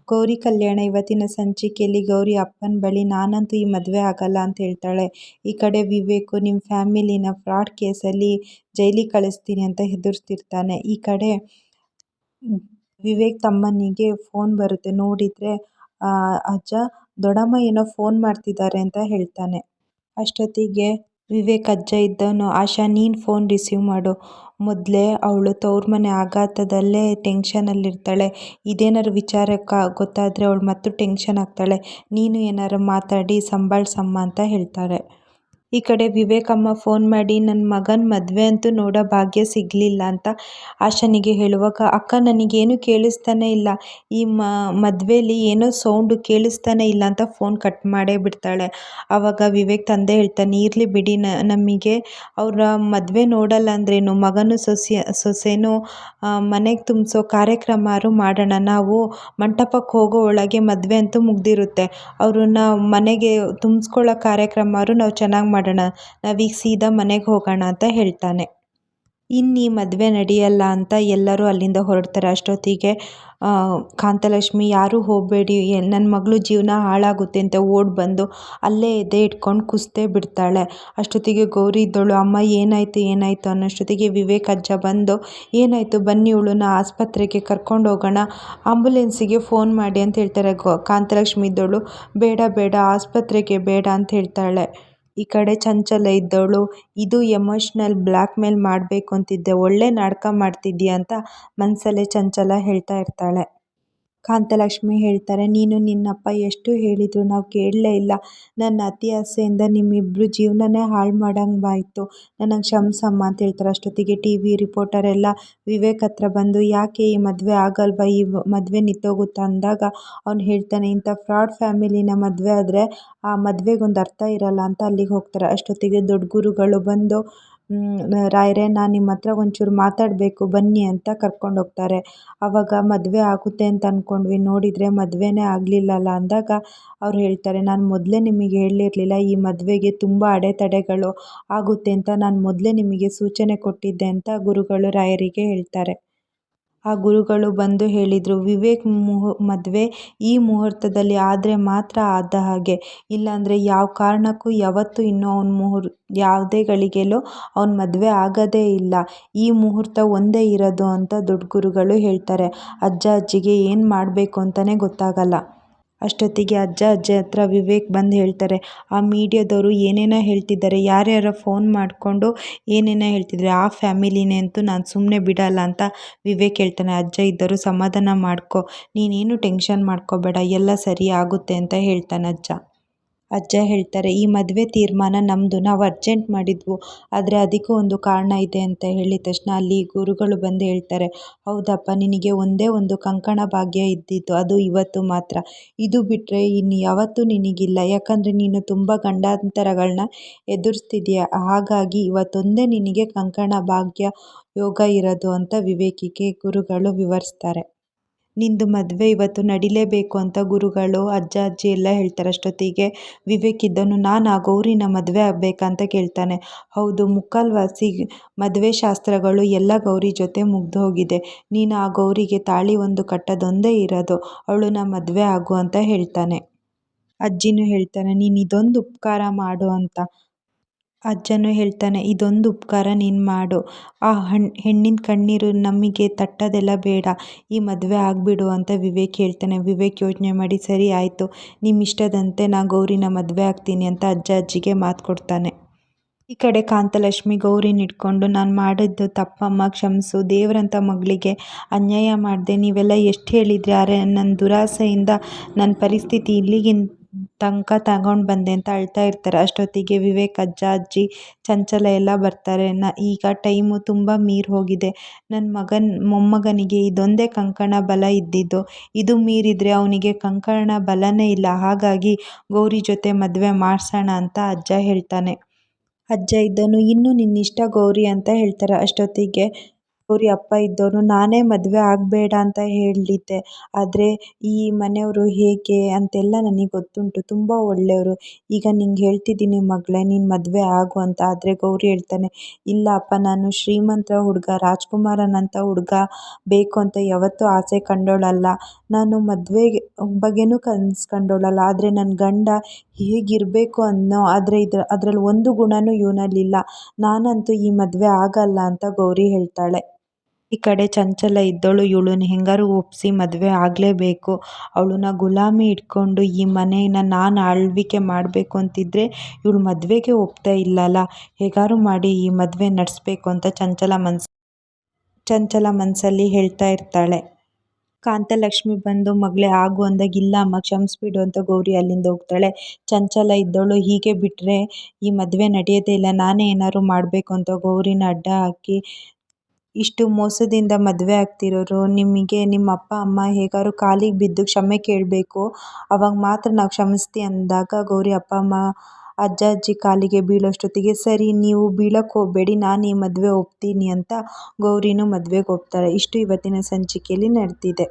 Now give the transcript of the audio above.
ಗೌರಿ ಕಲ್ಯಾಣ ಇವತ್ತಿನ ಸಂಚಿಕೆಯಲ್ಲಿ ಗೌರಿ ಅಪ್ಪನ ಬಳಿ ನಾನಂತೂ ಈ ಮದುವೆ ಆಗಲ್ಲ ಅಂತ ಹೇಳ್ತಾಳೆ. ಈ ಕಡೆ ವಿವೇಕು ನಿಮ್ಮ ಫ್ಯಾಮಿಲಿನ ಫ್ರಾಡ್ ಕೇಸಲ್ಲಿ ಜೈಲಿಗೆ ಕಳಿಸ್ತೀನಿ ಅಂತ ಹೆದರ್ಸ್ತಿರ್ತಾನೆ. ಈ ಕಡೆ ವಿವೇಕ್ ತಮ್ಮನಿಗೆ ಫೋನ್ ಬರುತ್ತೆ. ನೋಡಿದ್ರೆ ಅಜ್ಜ ದೊಡ್ಡಮ್ಮ ಏನೋ ಫೋನ್ ಮಾಡ್ತಿದ್ದಾರೆ ಅಂತ ಹೇಳ್ತಾನೆ. ಅಷ್ಟೊತ್ತಿಗೆ ವಿವೇಕ್ ಅಜ್ಜ ಇದ್ದವನು, ಆಶಾ ನೀನು ಫೋನ್ ರಿಸೀವ್ ಮಾಡು, ಮೊದಲೇ ಅವಳು ತವ್ರ ಮನೆ ಆಘಾತದಲ್ಲೇ ಟೆನ್ಷನಲ್ಲಿರ್ತಾಳೆ, ಇದೇನಾರು ವಿಚಾರ ಗೊತ್ತಾದರೆ ಅವಳು ಮತ್ತು ಟೆನ್ಷನ್ ಆಗ್ತಾಳೆ, ನೀನು ಏನಾರು ಮಾತಾಡಿ ಸಂಭಾಳಿಸಮ್ಮ ಅಂತ ಹೇಳ್ತಾರೆ. ಈ ಕಡೆ ವಿವೇಕಮ್ಮ ಫೋನ್ ಮಾಡಿ ನನ್ನ ಮಗನ ಮದುವೆ ಅಂತೂ ನೋಡೋ ಭಾಗ್ಯ ಸಿಗಲಿಲ್ಲ ಅಂತ ಆಶನಿಗೆ ಹೇಳುವಾಗ, ಅಕ್ಕ ನನಗೇನು ಕೇಳಿಸ್ತಾನೆ ಇಲ್ಲ, ಈ ಮದುವೆಯಲ್ಲಿ ಏನೋ ಸೌಂಡು ಕೇಳಿಸ್ತಾನೆ ಇಲ್ಲ ಅಂತ ಫೋನ್ ಕಟ್ ಮಾಡೇ ಬಿಡ್ತಾಳೆ. ಆವಾಗ ವಿವೇಕ್ ತಂದೆ ಹೇಳ್ತಾನೆ, ಇರಲಿ ಬಿಡಿ, ನಮಗೆ ಅವರ ಮದುವೆ ನೋಡಲ್ಲ ಅಂದ್ರೇನು, ಮಗನು ಸೊಸೆನೂ ಮನೆಗೆ ತುಂಬಿಸೋ ಕಾರ್ಯಕ್ರಮರು ಮಾಡೋಣ, ನಾವು ಮಂಟಪಕ್ಕೆ ಹೋಗೋ ಒಳಗೆ ಮದುವೆ ಅಂತೂ ಮುಗ್ದಿರುತ್ತೆ, ಅವ್ರನ್ನ ಮನೆಗೆ ತುಂಬಿಸ್ಕೊಳ್ಳೋ ಕಾರ್ಯಕ್ರಮರು ನಾವು ಚೆನ್ನಾಗಿ ಮಾಡೋಣ, ನಾವೀಗ ಸೀದಾ ಮನೆಗೆ ಹೋಗೋಣ ಅಂತ ಹೇಳ್ತಾನೆ. ಇನ್ನು ಈ ಮದುವೆ ನಡೆಯಲ್ಲ ಅಂತ ಎಲ್ಲರೂ ಅಲ್ಲಿಂದ ಹೊರಡ್ತಾರೆ. ಅಷ್ಟೊತ್ತಿಗೆ ಕಾಂತಲಕ್ಷ್ಮಿ ಯಾರೂ ಹೋಗಬೇಡಿ, ನನ್ನ ಮಗಳು ಜೀವನ ಹಾಳಾಗುತ್ತೆ ಅಂತ ಓಡಿ ಬಂದು ಅಲ್ಲೇ ಎದೆ ಇಟ್ಕೊಂಡು ಕುಸ್ತೇ ಬಿಡ್ತಾಳೆ. ಅಷ್ಟೊತ್ತಿಗೆ ಗೌರಿ ಇದ್ದವಳು, ಅಮ್ಮ ಏನಾಯಿತು ಏನಾಯಿತು ಅನ್ನೋಷ್ಟೊತ್ತಿಗೆ ವಿವೇಕ್ ಅಜ್ಜ ಬಂದು, ಏನಾಯಿತು ಬನ್ನಿ, ಇವಳನ್ನ ಆಸ್ಪತ್ರೆಗೆ ಕರ್ಕೊಂಡು ಹೋಗೋಣ, ಆಂಬುಲೆನ್ಸಿಗೆ ಫೋನ್ ಮಾಡಿ ಅಂತ ಹೇಳ್ತಾರೆ. ಕಾಂತಲಕ್ಷ್ಮಿ ಇದ್ದವಳು, ಬೇಡ ಬೇಡ, ಆಸ್ಪತ್ರೆಗೆ ಬೇಡ ಅಂತ ಹೇಳ್ತಾಳೆ. ಈ ಕಡೆ ಚಂಚಲ ಇದ್ದವಳು, ಇದು ಎಮೋಷ್ನಲ್ ಬ್ಲ್ಯಾಕ್ ಮೇಲ್ ಮಾಡಬೇಕು ಅಂತಿದ್ದೆ, ಒಳ್ಳೆ ನಾಟಕ ಮಾಡ್ತಿದ್ದೀಯ ಅಂತ ಮನಸ್ಸಲ್ಲೇ ಚಂಚಲ ಹೇಳ್ತಾ ಇರ್ತಾಳೆ. ಕಾಂತಲಕ್ಷ್ಮಿ ಹೇಳ್ತಾರೆ, ನೀನು ನಿನ್ನಪ್ಪ ಎಷ್ಟು ಹೇಳಿದ್ರು ನಾವು ಕೇಳಲೇ ಇಲ್ಲ, ನನ್ನ ಅತಿ ಆಸೆಯಿಂದ ನಿಮ್ಮಿಬ್ಬರು ಜೀವನನೇ ಹಾಳು ಮಾಡೋಂಗಾಯ್ತು, ನನಗೆ ಕ್ಷಮಿಸಮ್ಮ ಅಂತ ಹೇಳ್ತಾರೆ. ಅಷ್ಟೊತ್ತಿಗೆ TV ರಿಪೋರ್ಟರ್ ಎಲ್ಲ ವಿವೇಕ್ ಹತ್ರ ಬಂದು, ಯಾಕೆ ಈ ಮದುವೆ ಆಗಲ್ವಾ, ಈ ಮದುವೆ ನಿಂತೋಗುತ್ತಾ ಅಂದಾಗ ಅವ್ನು ಹೇಳ್ತಾನೆ, ಇಂಥ ಫ್ರಾಡ್ ಫ್ಯಾಮಿಲಿನ ಮದುವೆ ಆದರೆ ಆ ಮದುವೆಗೊಂದು ಅರ್ಥ ಇರಲ್ಲ ಅಂತ ಅಲ್ಲಿಗೆ ಹೋಗ್ತಾರೆ. ಅಷ್ಟೊತ್ತಿಗೆ ದೊಡ್ಡ ಗುರುಗಳು ಬಂದು, ರಾಯರೇ ನಾನು ನಿಮ್ಮ ಹತ್ರ ಒಂಚೂರು ಮಾತಾಡಬೇಕು ಬನ್ನಿ ಅಂತ ಕರ್ಕೊಂಡು ಹೋಗ್ತಾರೆ. ಆವಾಗ ಮದುವೆ ಆಗುತ್ತೆ ಅಂತ ಅಂದ್ಕೊಂಡ್ವಿ, ನೋಡಿದರೆ ಮದುವೆನೇ ಆಗಲಿಲ್ಲಲ್ಲ ಅಂದಾಗ ಅವ್ರು ಹೇಳ್ತಾರೆ, ನಾನು ಮೊದಲೇ ನಿಮಗೆ ಹೇಳಿರಲಿಲ್ಲ ಈ ಮದುವೆಗೆ ತುಂಬ ಅಡೆತಡೆಗಳು ಆಗುತ್ತೆ ಅಂತ, ನಾನು ಮೊದಲೇ ನಿಮಗೆ ಸೂಚನೆ ಕೊಟ್ಟಿದ್ದೆ ಅಂತ ಗುರುಗಳು ರಾಯರಿಗೆ ಹೇಳ್ತಾರೆ. ಆ ಗುರುಗಳು ಬಂದು ಹೇಳಿದರು, ವಿವೇಕ್ ಮದುವೆ ಈ ಮುಹೂರ್ತದಲ್ಲಿ ಆದರೆ ಮಾತ್ರ ಆದ ಹಾಗೆ, ಇಲ್ಲಾಂದರೆ ಯಾವ ಕಾರಣಕ್ಕೂ ಯಾವತ್ತೂ ಇನ್ನೂ ಅವನ ಯಾವುದೇ ಗಳಿಗೆಯಲ್ಲೂ ಅವನ ಮದುವೆ ಆಗೋದೇ ಇಲ್ಲ, ಈ ಮುಹೂರ್ತ ಒಂದೇ ಇರೋದು ಅಂತ ದೊಡ್ಡ ಗುರುಗಳು ಹೇಳ್ತಾರೆ. ಅಜ್ಜಿಗೆ ಏನು ಮಾಡಬೇಕು ಅಂತಲೇ ಗೊತ್ತಾಗಲ್ಲ. ಅಷ್ಟೊತ್ತಿಗೆ ಅಜ್ಜಿ ಹತ್ರ ವಿವೇಕ್ ಬಂದು ಹೇಳ್ತಾರೆ, ಆ ಮೀಡಿಯಾದವರು ಏನೇನೋ ಹೇಳ್ತಿದ್ದಾರೆ, ಯಾರ್ಯಾರೋ ಫೋನ್ ಮಾಡಿಕೊಂಡು ಏನೇನೋ ಹೇಳ್ತಿದ್ದಾರೆ, ಆ ಫ್ಯಾಮಿಲಿನೇ ಅಂತೂ ನಾನು ಸುಮ್ಮನೆ ಬಿಡಲ್ಲ ಅಂತ ವಿವೇಕ್ ಹೇಳ್ತಾನೆ. ಅಜ್ಜ ಇದ್ದರು, ಸಮಾಧಾನ ಮಾಡ್ಕೊ, ನೀನೇನು ಟೆನ್ಷನ್ ಮಾಡ್ಕೋಬೇಡ, ಎಲ್ಲ ಸರಿ ಆಗುತ್ತೆ ಅಂತ ಹೇಳ್ತಾನೆ ಅಜ್ಜ ಹೇಳ್ತಾರೆ, ಈ ಮದುವೆ ತೀರ್ಮಾನ ನಮ್ಮದು, ನಾವು ಅರ್ಜೆಂಟ್ ಮಾಡಿದ್ವು, ಆದರೆ ಅದಕ್ಕೂ ಒಂದು ಕಾರಣ ಇದೆ ಅಂತ ಹೇಳಿದ ತಕ್ಷಣ ಅಲ್ಲಿ ಗುರುಗಳು ಬಂದು ಹೇಳ್ತಾರೆ, ಹೌದಪ್ಪ, ನಿನಗೆ ಒಂದೇ ಒಂದು ಕಂಕಣ ಭಾಗ್ಯ ಇದ್ದಿದ್ದು, ಅದು ಇವತ್ತು ಮಾತ್ರ, ಇದು ಬಿಟ್ಟರೆ ಇನ್ನು ಯಾವತ್ತೂ ನಿನಗಿಲ್ಲ, ಯಾಕಂದರೆ ನೀನು ತುಂಬ ಗಂಡಾಂತರಗಳನ್ನ ಎದುರಿಸ್ತಿದೀಯ, ಹಾಗಾಗಿ ಇವತ್ತೊಂದೇ ನಿನಗೆ ಕಂಕಣ ಭಾಗ್ಯ ಯೋಗ ಇರೋದು ಅಂತ ವಿವೇಕಿಗೆ ಗುರುಗಳು ವಿವರಿಸ್ತಾರೆ. ನಿಂದು ಮದುವೆ ಇವತ್ತು ನಡಿಲೇಬೇಕು ಅಂತ ಗುರುಗಳು ಅಜ್ಜಿ ಎಲ್ಲ ಹೇಳ್ತಾರೆ. ಅಷ್ಟೊತ್ತಿಗೆ ವಿವೇಕ್ ಇದ್ದವನು, ನಾನು ಆ ಗೌರಿನ ಮದುವೆ ಆಗಬೇಕಂತ ಕೇಳ್ತಾನೆ. ಹೌದು, ಮುಕ್ಕಾಲ್ವಾಸಿ ಮದುವೆ ಶಾಸ್ತ್ರಗಳು ಎಲ್ಲ ಗೌರಿ ಜೊತೆ ಮುಗ್ದು ಹೋಗಿದೆ, ನೀನು ಆ ಗೌರಿಗೆ ತಾಳಿ ಒಂದು ಕಟ್ಟೋದೊಂದೇ ಇರೋದು, ಅವಳನ್ನ ಮದುವೆ ಆಗು ಅಂತ ಹೇಳ್ತಾನೆ. ಅಜ್ಜಿನೂ ಹೇಳ್ತಾನೆ, ನೀನು ಇದೊಂದು ಉಪಕಾರ ಮಾಡು ಅಂತ. ಅಜ್ಜನೂ ಹೇಳ್ತಾನೆ, ಇದೊಂದು ಉಪಕಾರ ನೀನು ಮಾಡು, ಆ ಹೆಣ್ಣಿನ ಕಣ್ಣೀರು ನಮಗೆ ತಟ್ಟೋದೆಲ್ಲ ಬೇಡ, ಈ ಮದುವೆ ಆಗಿಬಿಡು ಅಂತ ವಿವೇಕ್ ಹೇಳ್ತಾನೆ. ವಿವೇಕ್ ಯೋಚನೆ ಮಾಡಿ, ಸರಿ ಆಯಿತು, ನಿಮ್ಮ ಇಷ್ಟದಂತೆ ನಾ ಗೌರಿನ ಮದುವೆ ಆಗ್ತೀನಿ ಅಂತ ಅಜ್ಜಿಗೆ ಮಾತು ಕೊಡ್ತಾನೆ. ಈ ಕಡೆ ಕಾಂತಲಕ್ಷ್ಮಿ ಗೌರಿನ ಇಟ್ಕೊಂಡು, ನಾನು ಮಾಡಿದ್ದು ತಪ್ಪಮ್ಮ, ಕ್ಷಮಿಸು, ದೇವರಂಥ ಮಗಳಿಗೆ ಅನ್ಯಾಯ ಮಾಡಿದೆ, ನೀವೆಲ್ಲ ಎಷ್ಟು ಹೇಳಿದ್ರಿ, ಆದರೆ ನನ್ನ ದುರಾಸೆಯಿಂದ ನನ್ನ ಪರಿಸ್ಥಿತಿ ಇಲ್ಲಿಗಿನ ತನಕ ತಗೊಂಡು ಬಂದೆ ಅಂತ ಅಳ್ತಾ ಇರ್ತಾರೆ. ಅಷ್ಟೊತ್ತಿಗೆ ವಿವೇಕ್ ಅಜ್ಜಿ ಚಂಚಲ ಎಲ್ಲ ಬರ್ತಾರೆ. ಈಗ ಟೈಮು ತುಂಬ ಮೀರಿ ಹೋಗಿದೆ, ನನ್ನ ಮೊಮ್ಮಗನಿಗೆ ಇದೊಂದೇ ಕಂಕಣ ಬಲ ಇದ್ದಿದ್ದು, ಇದು ಮೀರಿದರೆ ಅವನಿಗೆ ಕಂಕಣ ಬಲನೇ ಇಲ್ಲ, ಹಾಗಾಗಿ ಗೌರಿ ಜೊತೆ ಮದುವೆ ಮಾಡಿಸೋಣ ಅಂತ ಅಜ್ಜ ಹೇಳ್ತಾನೆ. ಅಜ್ಜ ಇದ್ದವನು, ಇನ್ನೂ ನಿನ್ನಿಷ್ಟ ಗೌರಿ ಅಂತ ಹೇಳ್ತಾರೆ. ಅಷ್ಟೊತ್ತಿಗೆ ಗೌರಿ ಅಪ್ಪ ಇದ್ದವನು, ನಾನೇ ಮದುವೆ ಆಗಬೇಡ ಅಂತ ಹೇಳಿದ್ದೆ, ಆದರೆ ಈ ಮನೆಯವರು ಹೇಗೆ ಅಂತೆಲ್ಲ ನನಗೆ ಗೊತ್ತುಂಟು, ತುಂಬ ಒಳ್ಳೆಯವರು, ಈಗ ನಿಂಗೆ ಹೇಳ್ತಿದ್ದೀನಿ ಮಗಳೇ, ನೀನು ಮದುವೆ ಆಗು ಅಂತ. ಆದರೆ ಗೌರಿ ಹೇಳ್ತಾನೆ, ಇಲ್ಲ ಅಪ್ಪ, ನಾನು ಶ್ರೀಮಂತ ಹುಡುಗ, ರಾಜ್ಕುಮಾರನಂಥ ಹುಡುಗ ಬೇಕು ಅಂತ ಯಾವತ್ತೂ ಆಸೆ ಕಂಡೋಳಲ್ಲ, ನಾನು ಮದುವೆ ಬಗ್ಗೆನೂ ಕನಸು ಕಂಡವಳಲ್ಲ. ಆದರೆ ನನ್ನ ಗಂಡ ಹೇಗಿರಬೇಕು ಅನ್ನೋ ಅದರಲ್ಲಿ ಒಂದು ಗುಣನೂ ಇವನಲ್ಲಿಲ್ಲ. ನಾನಂತೂ ಈ ಮದುವೆ ಆಗಲ್ಲ ಅಂತ ಗೌರಿ ಹೇಳ್ತಾಳೆ. ಈ ಕಡೆ ಚಂಚಲ ಇದ್ದವಳು ಇವಳನ್ನ ಹೆಂಗಾರು ಒಪ್ಪಿಸಿ ಮದುವೆ ಆಗಲೇಬೇಕು, ಅವಳನ್ನ ಗುಲಾಮಿ ಇಟ್ಕೊಂಡು ಈ ಮನೆನ ನಾನು ಆಳ್ವಿಕೆ ಮಾಡಬೇಕು ಅಂತಿದ್ರೆ ಇವಳು ಮದುವೆಗೆ ಒಪ್ತಾ ಇಲ್ಲಲ್ಲ, ಹೇಗಾರು ಮಾಡಿ ಈ ಮದುವೆ ನಡೆಸ್ಬೇಕು ಅಂತ ಚಂಚಲ ಮನಸ್ಸಲ್ಲಿ ಹೇಳ್ತಾ ಇರ್ತಾಳೆ. ಕಾಂತಲಕ್ಷ್ಮಿ ಬಂದು ಮಗಳೇ ಆಗು ಅಂದಾಗ ಇಲ್ಲ ಅಮ್ಮ ಕ್ಷಮಿಸ್ಬಿಡು ಅಂತ ಗೌರಿ ಅಲ್ಲಿಂದ ಹೋಗ್ತಾಳೆ. ಚಂಚಲ ಇದ್ದವಳು ಹೀಗೆ ಬಿಟ್ಟರೆ ಈ ಮದುವೆ ನಡೆಯೋದೇ ಇಲ್ಲ, ನಾನೇ ಏನಾದ್ರು ಮಾಡಬೇಕು ಅಂತ ಗೌರಿನ ಅಡ್ಡ ಹಾಕಿ, ಇಷ್ಟು ಮೋಸದಿಂದ ಮದುವೆ ಆಗ್ತಿರೋರು ನಿಮಗೆ ನಿಮ್ಮ ಅಪ್ಪ ಅಮ್ಮ ಹೇಗಾದ್ರು ಕಾಲಿಗೆ ಬಿದ್ದು ಕ್ಷಮೆ ಕೇಳಬೇಕು, ಅವಾಗ ಮಾತ್ರ ನಾವು ಕ್ಷಮಿಸ್ತೀವಿ ಅಂದಾಗ ಗೌರಿ ಅಪ್ಪ ಅಮ್ಮ ಅಜ್ಜ ಅಜ್ಜಿ ಕಾಲಿಗೆ ಬೀಳೋಷ್ಟೊತ್ತಿಗೆ ಸರಿ ನೀವು ಬೀಳಕ್ಕೆ ಹೋಗಬೇಡಿ, ನಾನು ಈ ಮದುವೆ ಒಪ್ತೀನಿ ಅಂತ ಗೌರಿನೂ ಮದುವೆಗೆ ಒಪ್ತಾಳೆ. ಇಷ್ಟು ಇವತ್ತಿನ ಸಂಚಿಕೆಯಲ್ಲಿ ನಡೆದಿದೆ.